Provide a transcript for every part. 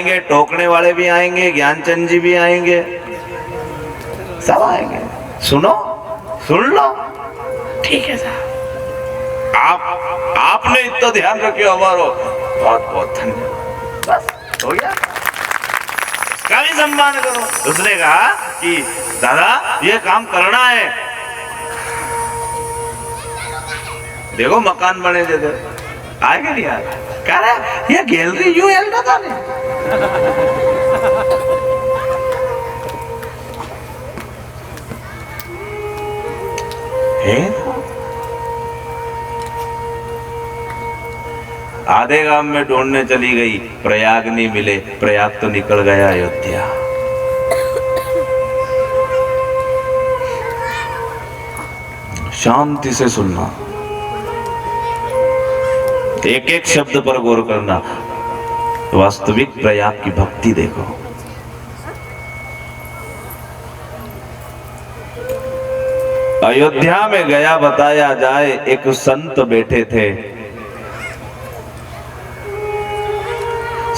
आएंगे, टोकने वाले भी आएंगे, ज्ञानचंद जी भी आएंगे, सब आएंगे। सुनो, सुन लो, ठीक है साहब, आपने इतना ध्यान रखियो हमारो, बहुत बहुत धन्यवाद। बस हो गया, उसका भी सम्मान करो। उसने कहा कि दादा ये काम करना है, देखो मकान बने दे दे, आएगा नहीं आएगा, कह रहा ये गैलरी यूं हेलना था नहीं। आधे गांव में ढूंढने चली गई, प्रयाग नहीं मिले, प्रयाग तो निकल गया अयोध्या। शांति से सुनना, एक एक शब्द पर गौर करना, वास्तविक प्रयाग की भक्ति देखो। अयोध्या में गया बताया जाए, एक संत बैठे थे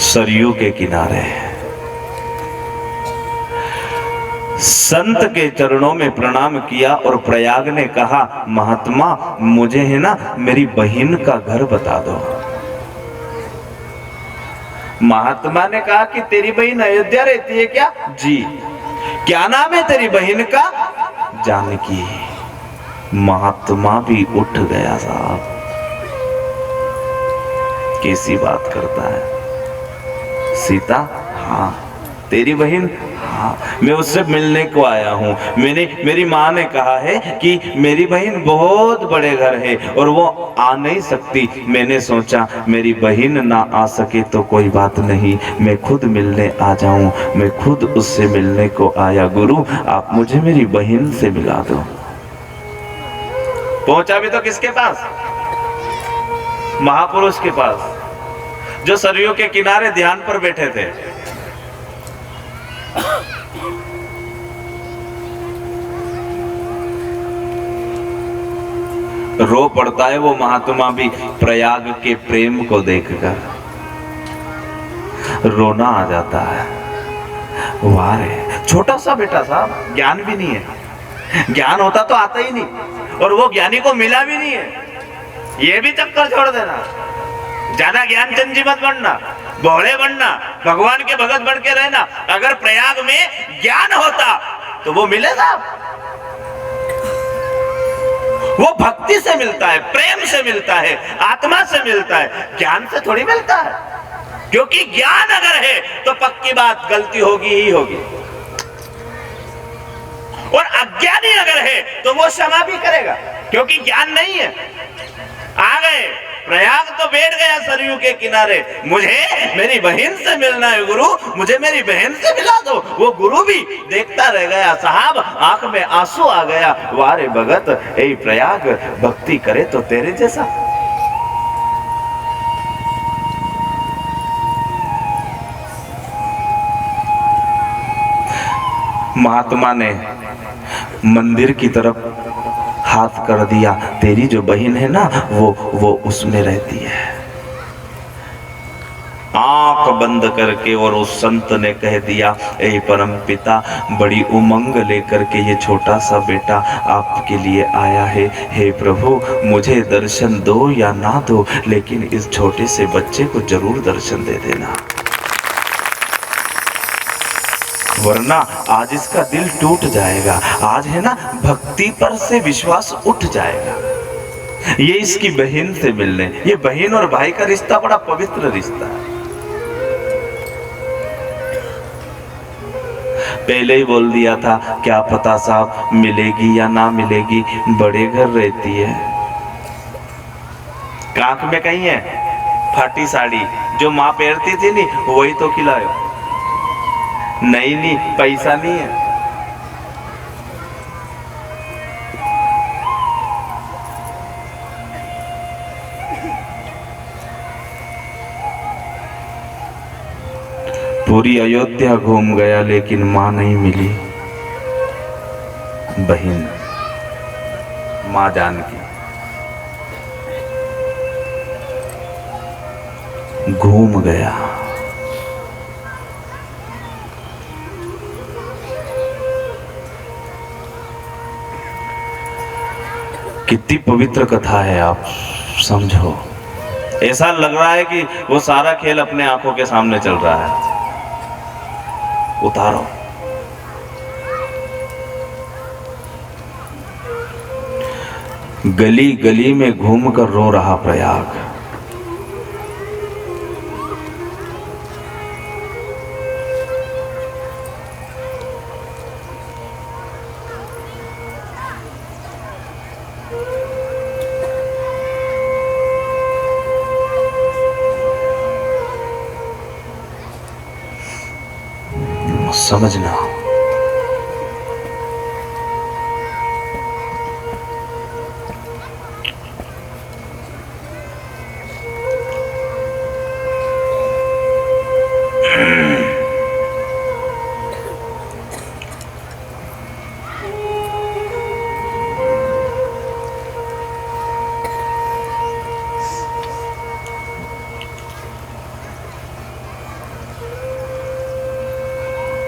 सरयू के किनारे। संत के चरणों में प्रणाम किया और प्रयाग ने कहा, महात्मा मुझे है ना मेरी बहन का घर बता दो। महात्मा ने कहा कि तेरी बहन अयोध्या रहती है क्या? जी। क्या नाम है तेरी बहन का? जानकी। महात्मा भी उठ गया साहब, कैसी बात करता है। सीता? हाँ। तेरी बहन? हाँ, मैं उससे मिलने को आया हूँ। मेरी माँ ने कहा है कि मेरी बहन बहुत बड़े घर है और वो आ नहीं सकती। मैंने सोचा मेरी बहन ना आ सके तो कोई बात नहीं, मैं खुद मिलने आ जाऊं। मैं खुद उससे मिलने को आया। गुरु आप मुझे मेरी बहन से मिला दो। पहुंचा भी तो किसके पास? महापुरुष के पास, जो सरयू के किनारे ध्यान पर बैठे थे। रो पड़ता है वो महात्मा भी प्रयाग के प्रेम को देखकर, रोना आ जाता है। वाह रे, छोटा सा बेटा साहब, ज्ञान भी नहीं है, ज्ञान होता तो आता ही नहीं, और वो ज्ञानी को मिला भी नहीं है। ये भी चक्कर छोड़ देना, ज्यादा ज्ञानचंद जी मत बनना, भोले बनना, भगवान के भगत बन के रहना। अगर प्रयाग में ज्ञान होता तो वो मिले साहब। वो भक्ति से मिलता है, प्रेम से मिलता है, आत्मा से मिलता है, ज्ञान से थोड़ी मिलता है। क्योंकि ज्ञान अगर है तो पक्की बात गलती होगी ही होगी, और अज्ञानी अगर है तो वो क्षमा भी करेगा, क्योंकि ज्ञान नहीं है। आ गए प्रयाग तो बैठ गया सरयू के किनारे, मुझे मेरी बहन से मिलना है गुरु, मुझे मेरी बहन से मिला दो। वो गुरु भी देखता रह गया साहब, आंख में आंसू आ गया। वारे भगत ए प्रयाग, भक्ति करे तो तेरे जैसा। महात्मा ने मंदिर की तरफ हाथ कर दिया। तेरी जो बहन है ना वो उसमें रहती है। आंख बंद करके और उस संत ने कह दिया, ए परम पिता, बड़ी उमंग लेकर के ये छोटा सा बेटा आपके लिए आया है। हे प्रभु मुझे दर्शन दो या ना दो, लेकिन इस छोटे से बच्चे को जरूर दर्शन दे देना, वरना आज इसका दिल टूट जाएगा। आज है ना भक्ति पर से विश्वास उठ जाएगा। ये इसकी बहन से मिलने, ये बहन और भाई का रिश्ता बड़ा पवित्र रिश्ता है। पहले ही बोल दिया था, क्या पता साहब मिलेगी या ना मिलेगी, बड़े घर रहती है। कांख में कहीं है फाटी साड़ी जो माँ पहनती थी नी, वही तो खिलायो। नहीं पैसा नहीं है। पूरी अयोध्या घूम गया लेकिन मां नहीं मिली। बहन मां जानकी घूम गया, कितनी पवित्र कथा है, आप समझो। ऐसा लग रहा है कि वो सारा खेल अपने आंखों के सामने चल रहा है। उतारो। गली गली में घूमकर रो रहा प्रयाग। समझना,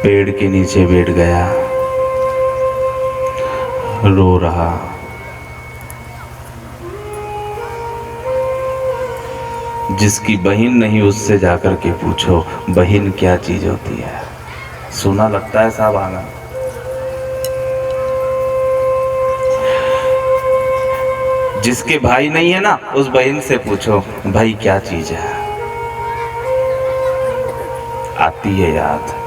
पेड़ के नीचे बैठ गया, रो रहा। जिसकी बहन नहीं उससे जाकर के पूछो बहन क्या चीज होती है। सुना लगता है साहब आंगन। जिसके भाई नहीं है ना उस बहन से पूछो भाई क्या चीज है, आती है याद।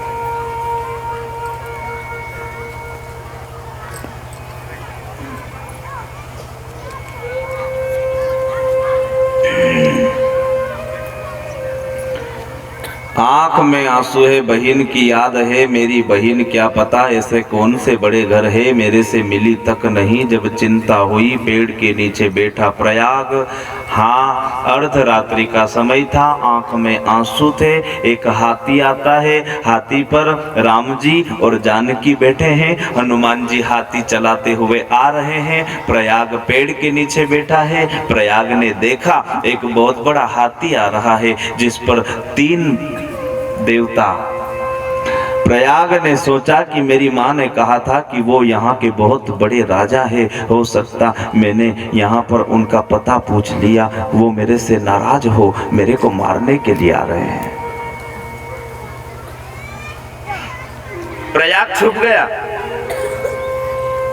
आंख में आंसू है बहन की याद है, मेरी बहन क्या पता ऐसे कौन से बड़े घर है, मेरे से मिली तक नहीं जब चिंता हुई, पेड़ के नीचे बैठा प्रयाग। हाँ, अर्धरात्रि का समय था, आंख में आंसू थे। एक हाथी आता है, हाथी पर राम जी और जानकी बैठे हैं। हनुमान जी हाथी चलाते हुए आ रहे हैं। प्रयाग पेड़ के नीचे बैठा है। प्रयाग ने देखा एक बहुत बड़ा हाथी आ रहा है जिस पर 3 देवता। प्रयाग ने सोचा कि मेरी माँ ने कहा था कि वो यहाँ के बहुत बड़े राजा है, हो सकता मैंने यहाँ पर उनका पता पूछ लिया, वो मेरे से नाराज हो, मेरे को मारने के लिए आ रहे हैं। प्रयाग छुप गया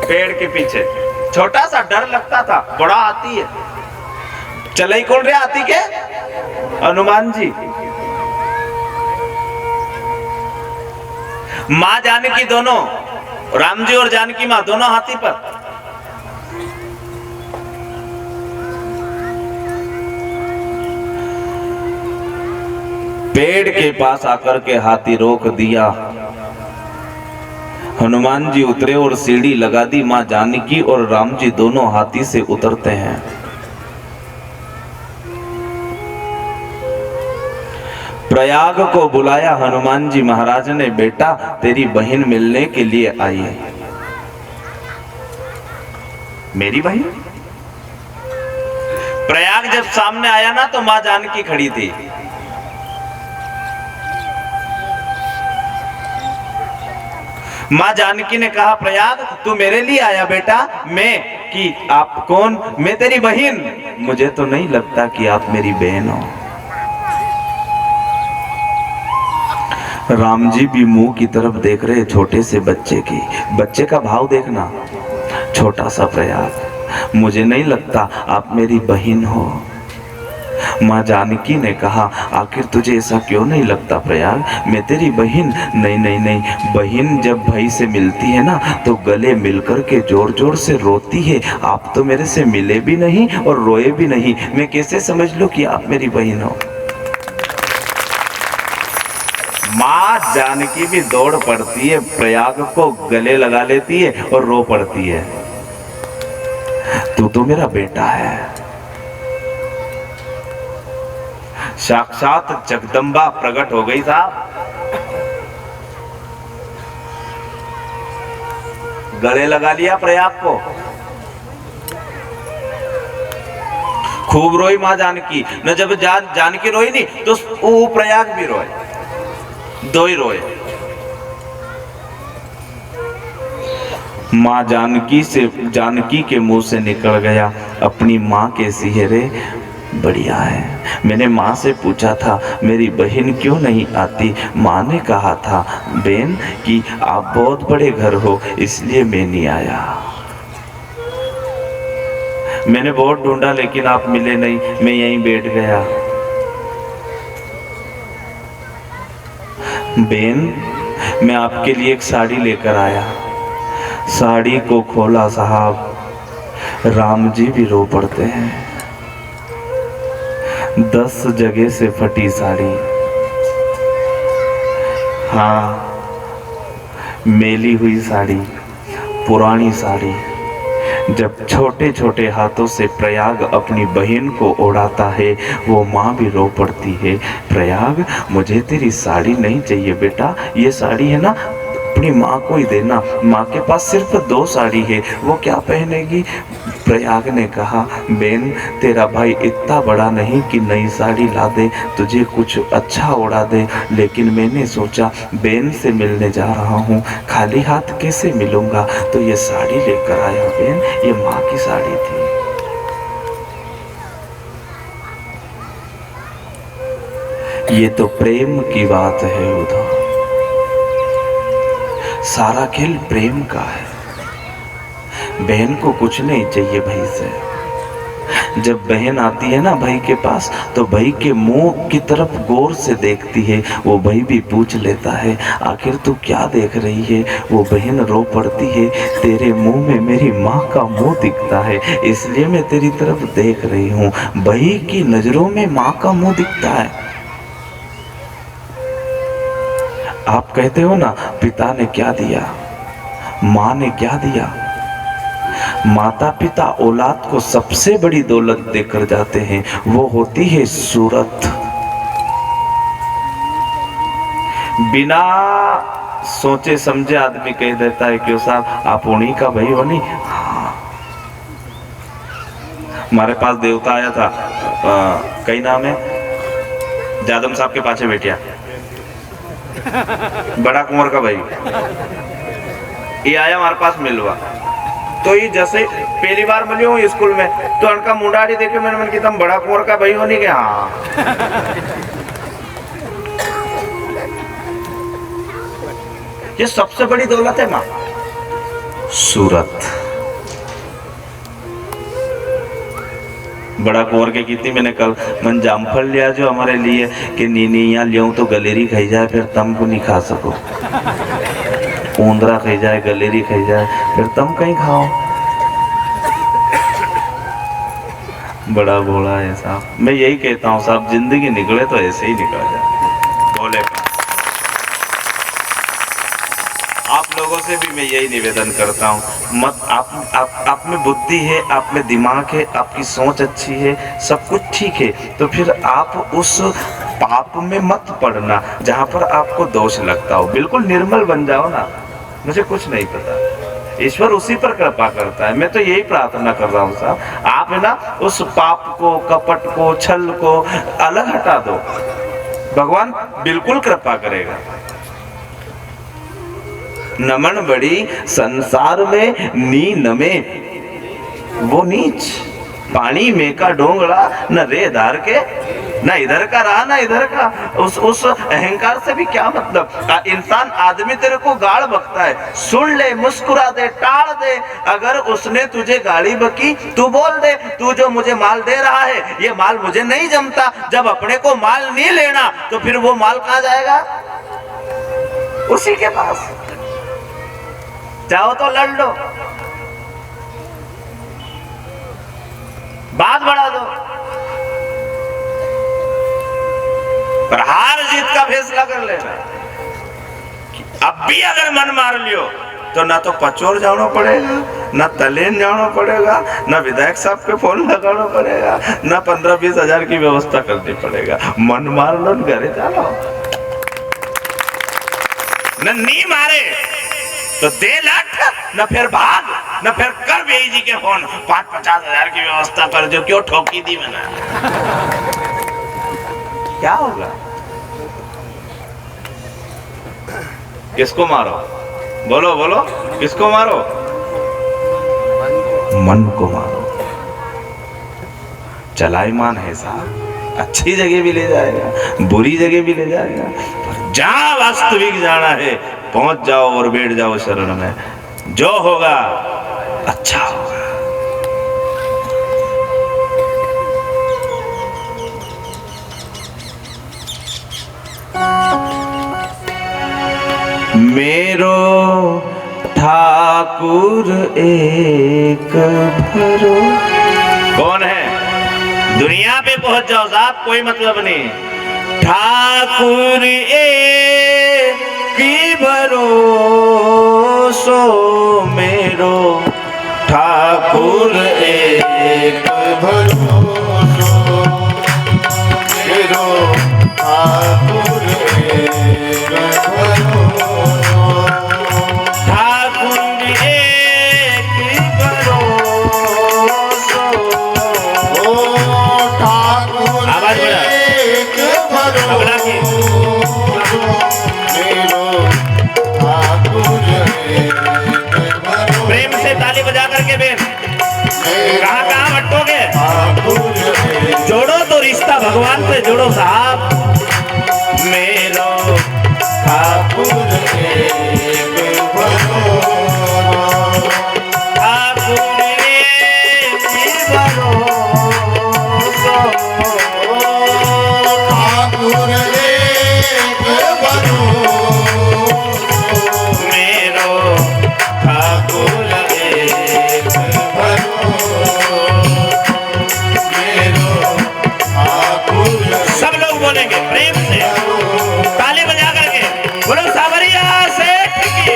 पेड़ के पीछे। छोटा सा डर लगता था, बड़ा हाथी है। चले ही कौन रहे हाथी के? हनुमान जी। माँ जानकी दोनों, राम जी और जानकी माँ दोनों हाथी पर। पेड़ के पास आकर के हाथी रोक दिया। हनुमान जी उतरे और सीढ़ी लगा दी। माँ जानकी और राम जी दोनों हाथी से उतरते हैं। प्रयाग को बुलाया हनुमान जी महाराज ने, बेटा तेरी बहन मिलने के लिए आई है। मेरी बहन? प्रयाग जब सामने आया ना तो मां जानकी खड़ी थी। मां जानकी ने कहा प्रयाग तू मेरे लिए आया बेटा? मैं कि आप कौन? मैं तेरी बहन। मुझे तो नहीं लगता कि आप मेरी बहन हो। राम जी भी मुंह की तरफ देख रहे छोटे से बच्चे की। बच्चे का भाव देखना। छोटा सा प्रयाग, मुझे नहीं लगता आप मेरी बहन हो। माँ जानकी ने कहा आखिर तुझे ऐसा क्यों नहीं लगता प्रयाग? मैं तेरी बहन? नहीं नहीं नहीं, बहन जब भाई से मिलती है ना तो गले मिलकर के जोर जोर से रोती है। आप तो मेरे से मिले भी नहीं और रोए भी नहीं, मैं कैसे समझ लूं कि आप मेरी बहन हो? माँ जानकी भी दौड़ पड़ती है, प्रयाग को गले लगा लेती है और रो पड़ती है। तू तो मेरा बेटा है। साक्षात जगदम्बा प्रकट हो गई साहब। गले लगा लिया प्रयाग को। खूब रोई माँ जानकी न। जब जानकी रोई नहीं तो वो प्रयाग भी रोए, दो ही रोए। माँ जानकी के मुंह से निकल गया, अपनी माँ कैसी है रे? बढ़िया है। मैंने माँ से पूछा था मेरी बहन क्यों नहीं आती? माँ ने कहा था बेन कि आप बहुत बड़े घर हो इसलिए मैं नहीं आया। मैंने बहुत ढूंढा लेकिन आप मिले नहीं, मैं यहीं बैठ गया। बेन मैं आपके लिए एक साड़ी लेकर आया। साड़ी को खोला साहब, राम जी भी रो पड़ते हैं। 10 जगह से फटी साड़ी, हाँ मेली हुई साड़ी, पुरानी साड़ी। जब छोटे छोटे हाथों से प्रयाग अपनी बहन को ओढ़ाता है वो माँ भी रो पड़ती है। प्रयाग मुझे तेरी साड़ी नहीं चाहिए बेटा, ये साड़ी है ना अपनी माँ को ही देना, माँ के पास सिर्फ 2 साड़ी है वो क्या पहनेगी? प्रयाग ने कहा बेन तेरा भाई इतना बड़ा नहीं कि नई साड़ी ला दे, तुझे कुछ अच्छा ओढ़ा दे, लेकिन मैंने सोचा बेन से मिलने जा रहा हूँ, खाली हाथ कैसे मिलूंगा, तो ये साड़ी लेकर आया बेन, ये माँ की साड़ी थी। ये तो प्रेम की बात है उधर, सारा खेल प्रेम का है। बहन को कुछ नहीं चाहिए भाई से। जब बहन आती है ना भाई के पास तो भाई के मुंह की तरफ गौर से देखती है, वो भाई भी पूछ लेता है आखिर तू क्या देख रही है? वो बहन रो पड़ती है तेरे मुंह में मेरी माँ का मुंह दिखता है इसलिए मैं तेरी तरफ देख रही हूँ। भाई की नजरों में माँ का मुंह दिखता है। आप कहते हो ना पिता ने क्या दिया, माँ ने क्या दिया? माता पिता औलाद को सबसे बड़ी दौलत देकर जाते हैं, वो होती है सूरत। बिना सोचे समझे आदमी कह देता है क्यों साहब आप उन्हीं का भाई हो नहीं? हाँ। हमारे पास देवता आया था, कई नाम है, जादम साहब के पाछे बैठिया, बड़ा कुंवर का भाई, ये आया हमारे पास मिलवा। तो ये जैसे पहली बार मिले हूँ स्कूल में तो उनका मुंडाड़ी देखे मैंने मन की तुम बड़ा कुंवर का भाई हो नहीं क्या? हाँ। ये सबसे बड़ी दौलत है माँ, सूरत। बड़ा कुंवर के की थी मैंने कल, मन जामफल लिया जो हमारे लिए कि नीनी यहाँ लिया तो गलेरी खाई जाए फिर तम को नहीं खा सको, ऊंदरा खाई जाए गलेरी खाई जाए फिर तम कहीं खाओ। बड़ा भोला है साहब। मैं यही कहता हूँ साहब जिंदगी निकले तो ऐसे ही निकल जाए भोले का। आप लोगों से भी मैं यही निवेदन करता हूँ, मत आप में बुद्धि है, आप में दिमाग है, आपकी सोच अच्छी है, सब कुछ ठीक है, तो फिर आप उस पाप में मत पड़ना जहाँ पर आपको दोष लगता हो। बिल्कुल निर्मल बन जाओ ना, मुझे कुछ नहीं पता, ईश्वर उसी पर कृपा करता है। मैं तो यही प्रार्थना कर रहा हूँ साहब, आप है ना उस पाप को, कपट को, छल को अलग हटा दो, भगवान बिल्कुल कृपा करेगा। नमन बड़ी संसार में नी नमे, वो नीच पानी में का डोंगड़ा, न रे धार के, न इधर का रहा न इधर का। उस अहंकार से भी क्या मतलब? इंसान आदमी तेरे को गाड़ बकता है, सुन ले, मुस्कुरा दे, टाल दे। अगर उसने तुझे गाड़ी बकी तू बोल दे तू जो मुझे माल दे रहा है ये माल मुझे नहीं जमता। जब अपने को माल नहीं लेना तो फिर वो माल कहाँ जाएगा? उसी के पास। चाहो तो लड़ लो, बात बढ़ा दो, पर हार जीत का फैसला कर लेना। अब भी अगर मन मार लियो तो ना तो पचोर जाना पड़ेगा, ना तलेन जाना पड़ेगा, ना विधायक साहब के फोन लगाना पड़ेगा, ना 15-20 हजार की व्यवस्था करनी पड़ेगा। मन मार लो, घरे चलो। न नी मारे तो दे लट, न फिर भाग, न फिर कर बेई जी के फोन 5-50 हजार की व्यवस्था कर जो क्यों ठोकी दी मैंने। क्या होगा? किसको मारो? बोलो बोलो, किसको मारो? मन को मारो। चलाईमान है साहब, अच्छी जगह भी ले जाएगा, बुरी जगह भी ले जाएगा, पर जहां वास्तविक जाना है पहुंच जाओ और बैठ जाओ शरण में। जो होगा अच्छा होगा। मेरो ठाकुर एक भरो। कौन है? दुनिया पे पहुंच जाओ साहब, कोई मतलब नहीं। ठाकुर एक भरोसो मेरो, ठाकुर एक भरोसो मेरो, ठाकुर एक भरोसो, ठाकुर एक भरोसो। ओ ठाकुर आवाज बढ़ा। एक अगला की। भरोसो मेरो, ठाकुर एक भरोसो। प्रेम से ताली बजा करके बेन, कहाँ कहाँ भटकोगे? जोड़ो तो रिश्ता भगवान से जोड़ो साहब। मेरो ठाकुर एक भरोसो, ठाकुर एक भरोसो, ठाकुर एक भरोसो मेरो ठाकुर एक भरोसो मेरो, ठाकुर सब लोग बोलेंगे प्रेम से ताली बजा करके, बोलो सावरिया सेठ की।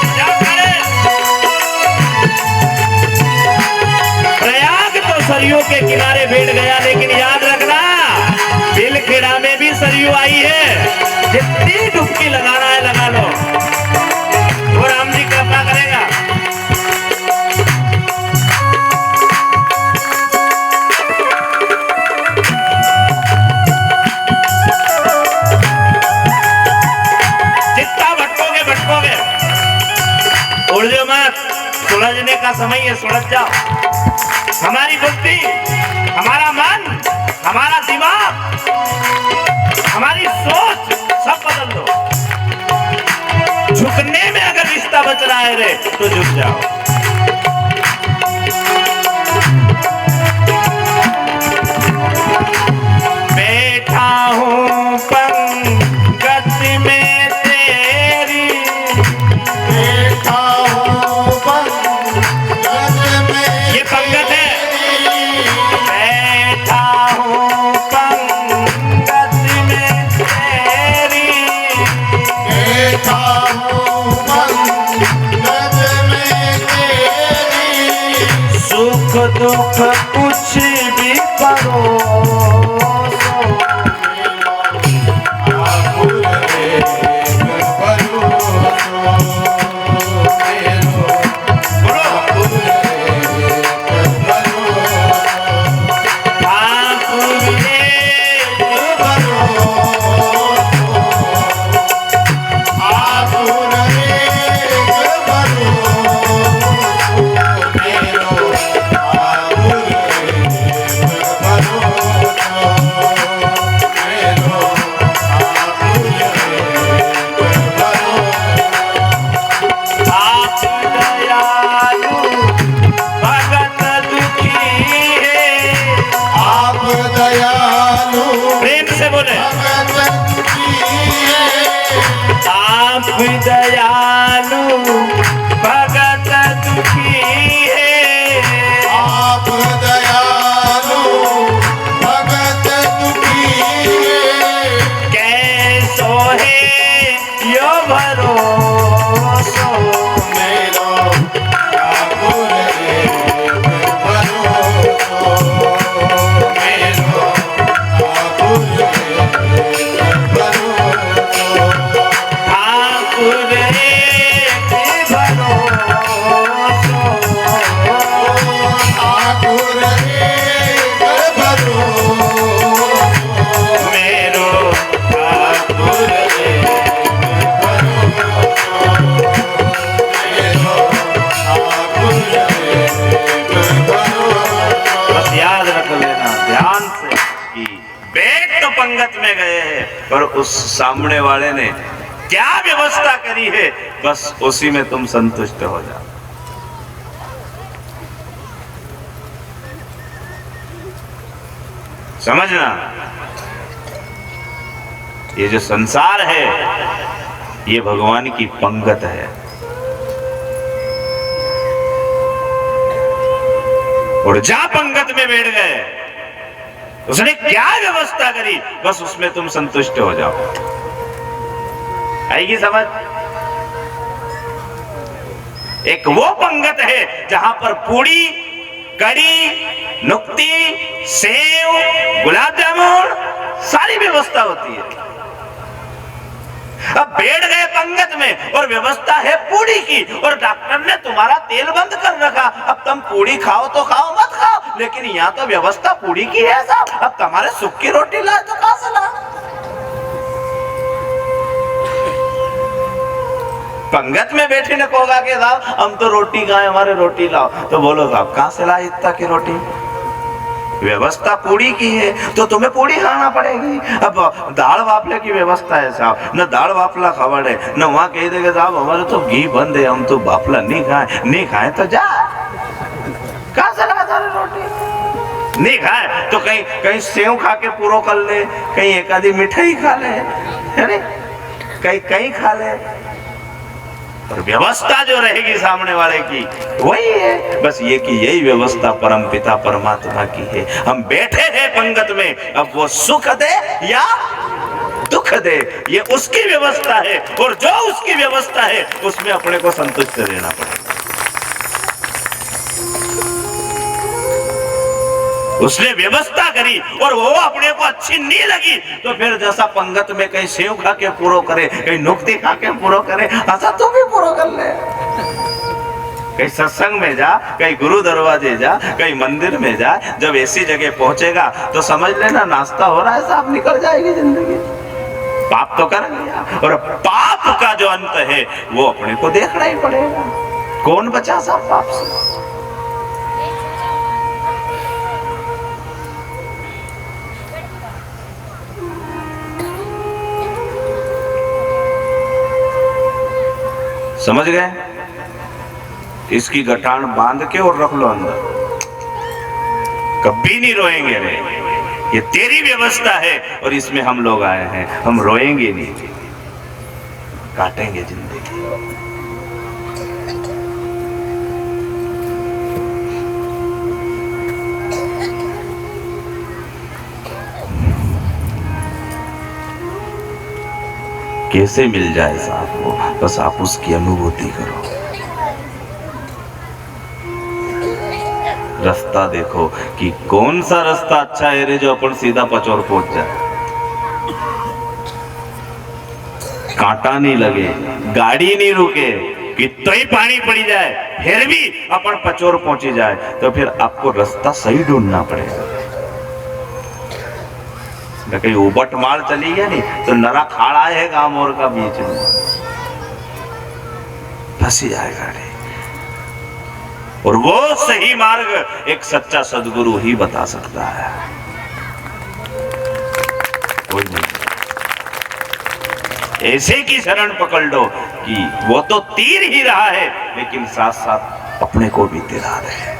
बजाओ ताली। प्रयाग तो सरयू के किनारे बैठ गया, लेकिन याद रखना बिलखेड़ा में भी सरयू आई है। जितनी डुबकी लगाना है लगा लो, वो राम जी कृपा करेगा। जितना भटकोगे भटकोगे, उड़ जाओ मत। सुलझने का समय है, सुलझ जाओ। हमारी बुद्धि, हमारा मन, हमारा दिमाग, हमारी सोच सब बदल दो। झुकने में अगर रिश्ता बच रहा है रे तो झुक जाओ। बैठा हूँ पंगत में तेरी, देखा हूँ पंगत में ये पंगत है। बैठा हूँ पंगत में तेरी, देखा हूँ पंगत में तेरी, सुख दुख कुछ भी परोसो। ठाकुर एक भरोसो मेरो, ठाकुर एक भरोसो, ठाकुर एक भरोसो, ठाकुर एक भरोसो मेरो, ठाकुर एक और उस सामने वाले ने क्या व्यवस्था करी है, बस उसी में तुम संतुष्ट हो जाओ। समझना, ये जो संसार है ये भगवान की पंगत है, और जा पंगत में बैठ गए, उसने क्या व्यवस्था करी, बस उसमें तुम संतुष्ट हो जाओ। आएगी समझ? एक वो पंगत है जहां पर पूड़ी, कड़ी, नुक्ती, सेव, गुलाब जामुन सारी व्यवस्था होती है। अब बैठ गए पंगत में और व्यवस्था है पूड़ी की, और डॉक्टर ने तुम्हारा तेल बंद कर रखा। अब तुम पूड़ी खाओ तो खाओ, मत खाओ, लेकिन यहाँ तो व्यवस्था पूड़ी की है साहब। अब तुम्हारे सूखी रोटी लाए तो कहां से ला? पंगत में बैठे ने कहोगा कि साहब हम तो रोटी खाए, हमारे रोटी लाओ, तो बोलो साहब कहां से लाए इतना की रोटी? व्यवस्था पूड़ी की है तो तुम्हें पूड़ी खाना पड़ेगी। अब दाल वाफले की व्यवस्था है साहब, न दाल वाफला खबर है, न वहां कह देगा साहब हमारे तो घी बंद है, हम तो वाफला नहीं खाए तो जा, कहां से ला सारी रोटी? नहीं खाए तो कहीं सेव खा के पूरा कर ले, कहीं एक आधी मिठाई खा ले, है नहीं, कहीं खा ले, और व्यवस्था जो रहेगी सामने वाले की वही है। बस ये कि यही व्यवस्था परम पिता परमात्मा की है। हम बैठे हैं पंगत में, अब वो सुख दे या दुख दे ये उसकी व्यवस्था है, और जो उसकी व्यवस्था है उसमें अपने को संतुष्ट रहना पड़ेगा। उसने व्यवस्था करी और वो अपने को अच्छी नहीं लगी, तो फिर जैसा पंगत में कहीं सेव खा के पूरा करे, कहीं नुक्ती खा के पूरा करे, ऐसा तू भी पूरा कर ले। कहीं सत्संग में जा, कहीं गुरु दरवाजे जा, कहीं मंदिर में जा, जब ऐसी जगह पहुंचेगा तो समझ लेना नाश्ता हो रहा है साहब, निकल जाएगी जिंदगी। पाप तो कर लिया, और पाप का जो अंत है वो अपने को देखना ही पड़ेगा। कौन बचा साहब पाप से? समझ गए? इसकी गठान बांध के और रख लो अंदर, कभी नहीं रोएंगे रे। ये तेरी व्यवस्था है और इसमें हम लोग आए हैं, हम रोएंगे नहीं, काटेंगे जिंदगी। कैसे मिल जाए साहब वो, बस आप उसकी अनुभूति करो। रास्ता देखो कि कौन सा रास्ता अच्छा है रे जो अपन सीधा पचौर पहुंच जाए, कांटा नहीं लगे, गाड़ी नहीं रुके, कितना ही पानी पड़ी जाए फिर भी अपन पचौर पहुंची जाए, तो फिर आपको रास्ता सही ढूंढना पड़ेगा। कहीं उबट मार चली गया नहीं तो नरा खाड़ा है गांव और का बीच में, फंसी जाए गाड़ी। और वो सही मार्ग एक सच्चा सदगुरु ही बता सकता है, कोई नहीं। ऐसे की शरण पकड़ लो कि वो तो तीर ही रहा है लेकिन साथ साथ अपने को भी तिरा रहे।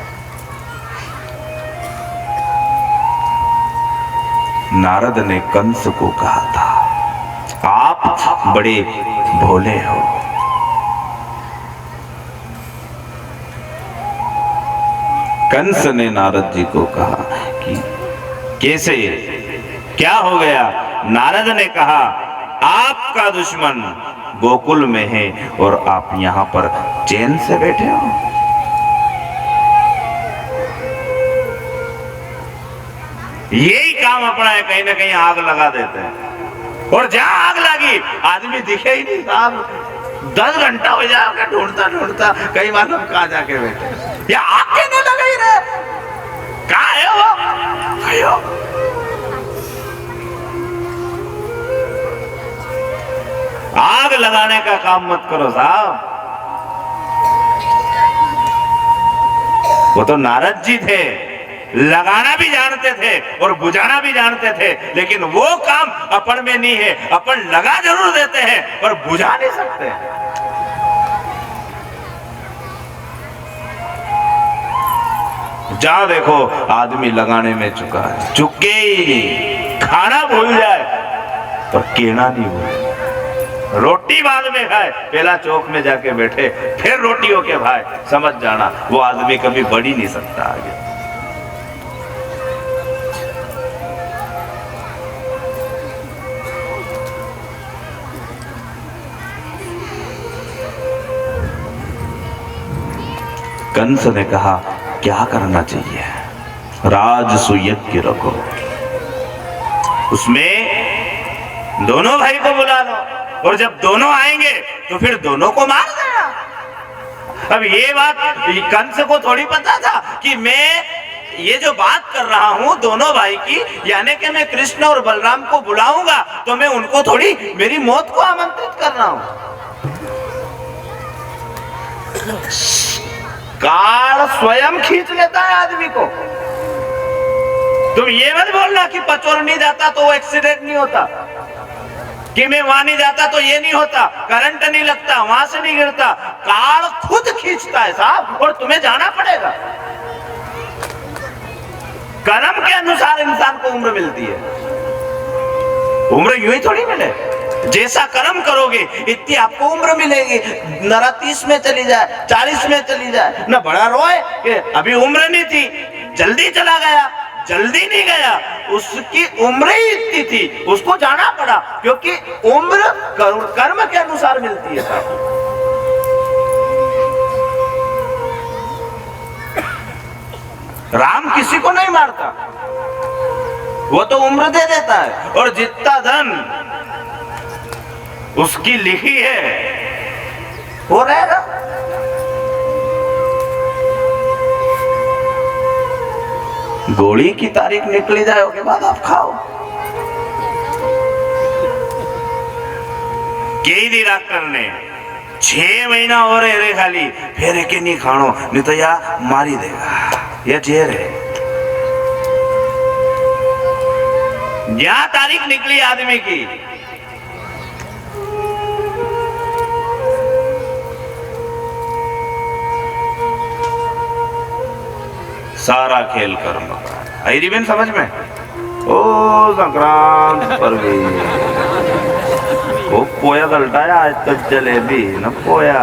नारद ने कंस को कहा था आप बड़े भोले हो, कंस ने नारद जी को कहा कि कैसे, क्या हो गया? नारद ने कहा आपका दुश्मन गोकुल में है और आप यहाँ पर चैन से बैठे हो। यही काम अपना है, कहीं ना कहीं आग लगा देते हैं, और जहां आग लगी आदमी दिखे ही नहीं साहब, 10 घंटा हो जाएगा ढूंढता ढूंढता, कई मालूम कहाँ जाके बैठे, या आग के नहीं लगा ही रहे, कहाँ है वो? आग लगाने का काम मत करो साहब। वो तो नारद जी थे, लगाना भी जानते थे और बुझाना भी जानते थे, लेकिन वो काम अपन में नहीं है। अपन लगा जरूर देते हैं पर बुझा नहीं सकते। जहां देखो आदमी लगाने में चुका है, चुके ही खाना भूल जाए पर केना नहीं भूल। रोटी बाद में खाए, पहला चौक में जाके बैठे फिर रोटी हो के भाई, समझ जाना वो आदमी कभी बढ़ ही नहीं सकता आगे। कंस ने कहा क्या करना चाहिए? राजसूय यज्ञ रखो, उसमें दोनों भाई को बुला लो और जब दोनों आएंगे तो फिर दोनों को मार देना। अब ये बात कंस को थोड़ी पता था कि मैं ये जो बात कर रहा हूं दोनों भाई की, यानी कि मैं कृष्ण और बलराम को बुलाऊंगा तो मैं उनको थोड़ी मेरी मौत को आमंत्रित कर रहा हूं। काल स्वयं खींच लेता है आदमी को। तुम ये मत बोलना कि पचोर नहीं जाता तो वो एक्सीडेंट नहीं होता, कि मैं वहां नहीं जाता तो ये नहीं होता, करंट नहीं लगता, वहां से नहीं गिरता। काल खुद खींचता है साहब, और तुम्हें जाना पड़ेगा। कर्म के अनुसार इंसान को उम्र मिलती है, उम्र यूं ही थोड़ी मिले। जैसा कर्म करोगे इतनी आपको उम्र मिलेगी। नरा 30 में चली जाए, 40 में चली जाए, न बड़ा रोए कि अभी उम्र नहीं थी, जल्दी चला गया। जल्दी नहीं गया, उसकी उम्र ही इतनी थी, उसको जाना पड़ा, क्योंकि उम्र कर्म के अनुसार मिलती है साहब। राम किसी को नहीं मारता, वो तो उम्र दे देता है, और जितना धन उसकी लिखी है वो रहेगा। गोली की तारीख निकली जाए उसके बाद आप खाओ। कई दी डॉक्टर ने 6 महीना हो रहे रे खाली, फिर एक नहीं खानो नहीं तो या मारी देगा, यह जेर है। यहां तारीख निकली आदमी की, सारा खेल कर्म का। आई रिबेन समझ में? ओ संक्रांत पर भी वो पोया गलटाया आज तक जलेबी न पोया।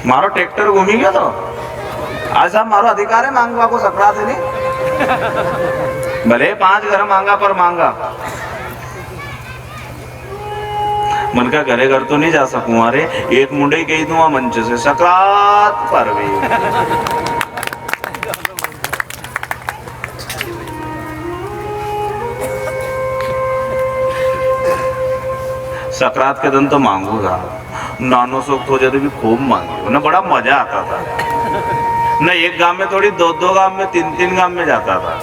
मारो ट्रैक्टर घूमी गया तो आज साहब मारो अधिकार है मांगवा को, संक्रांत है नहीं भले 5 घर मांगा पर मांगा। मन का घरे घर तो नहीं जा सकूं, अरे एक मुंडे कही दूंगा मंच से, सकरात पर भी। सकरात के दिन तो मांगूंगा, नानो सुख हो जाते भी खूब मांगे ना, बड़ा मजा आता था ना। एक गांव में थोड़ी 2-2 गांव में 3-3 गांव में जाता था।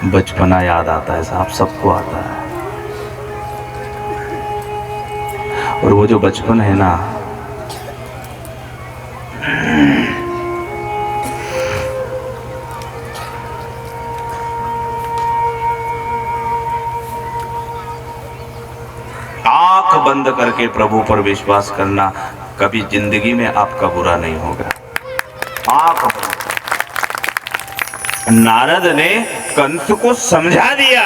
बचपना याद आता है साहब, सबको आता है। और वो जो बचपन है ना, आंख बंद करके प्रभु पर विश्वास करना, कभी जिंदगी में आपका बुरा नहीं होगा। आंख बंद। नारद ने कंस को समझा दिया,